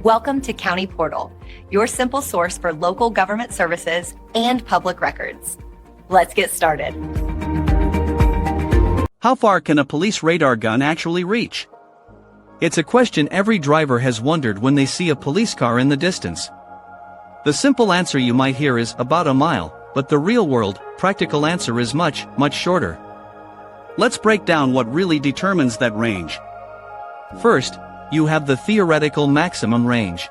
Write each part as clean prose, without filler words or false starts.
Welcome to County Portal, your simple source for local government services and public records. Let's get started. How far can a police radar gun actually reach? It's a question every driver has wondered when they see a police car in the distance. The simple answer you might hear is about a mile, but the real-world, practical answer is much, much shorter. Let's break down what really determines that range. First, you have the theoretical maximum range.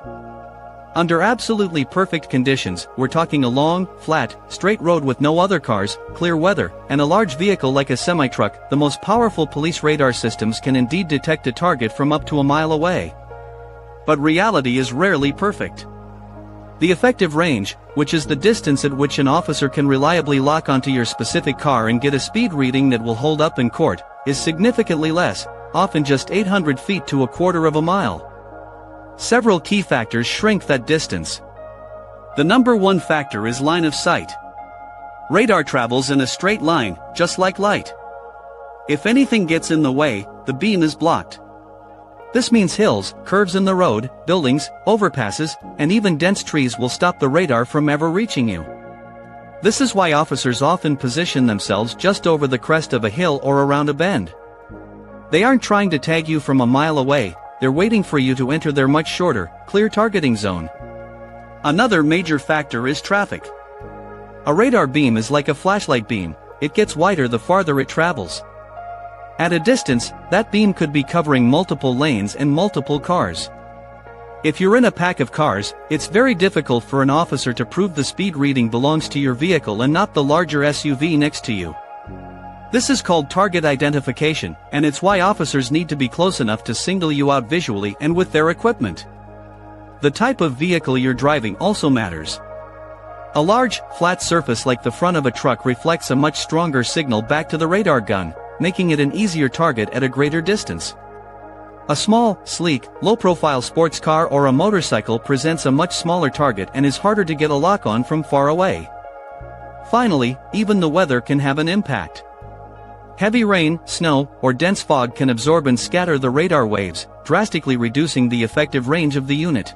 Under absolutely perfect conditions, we're talking a long, flat, straight road with no other cars, clear weather, and a large vehicle like a semi-truck, the most powerful police radar systems can indeed detect a target from up to a mile away. But reality is rarely perfect. The effective range, which is the distance at which an officer can reliably lock onto your specific car and get a speed reading that will hold up in court, is significantly less, often just 800 feet to a quarter of a mile. Several key factors shrink that distance. The number one factor is line of sight. Radar travels in a straight line, just like light. If anything gets in the way, the beam is blocked. This means hills, curves in the road, buildings, overpasses, and even dense trees will stop the radar from ever reaching you. This is why officers often position themselves just over the crest of a hill or around a bend. They aren't trying to tag you from a mile away, they're waiting for you to enter their much shorter, clear targeting zone. Another major factor is traffic. A radar beam is like a flashlight beam, it gets wider the farther it travels. At a distance, that beam could be covering multiple lanes and multiple cars. If you're in a pack of cars, it's very difficult for an officer to prove the speed reading belongs to your vehicle and not the larger SUV next to you. This is called target identification, and it's why officers need to be close enough to single you out visually and with their equipment. The type of vehicle you're driving also matters. A large, flat surface like the front of a truck reflects a much stronger signal back to the radar gun, making it an easier target at a greater distance. A small, sleek, low-profile sports car or a motorcycle presents a much smaller target and is harder to get a lock on from far away. Finally, even the weather can have an impact. Heavy rain, snow, or dense fog can absorb and scatter the radar waves, drastically reducing the effective range of the unit.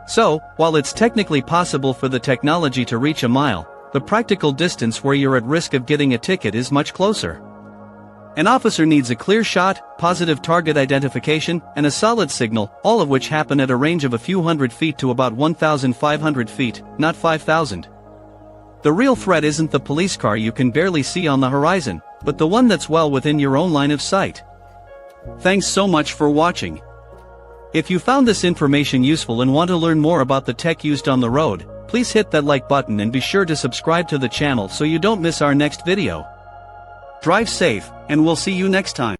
So, while it's technically possible for the technology to reach a mile, the practical distance where you're at risk of getting a ticket is much closer. An officer needs a clear shot, positive target identification, and a solid signal, all of which happen at a range of a few hundred feet to about 1,500 feet, not 5,000. The real threat isn't the police car you can barely see on the horizon, but the one that's well within your own line of sight. Thanks so much for watching. If you found this information useful and want to learn more about the tech used on the road, please hit that like button and be sure to subscribe to the channel so you don't miss our next video. Drive safe, and we'll see you next time.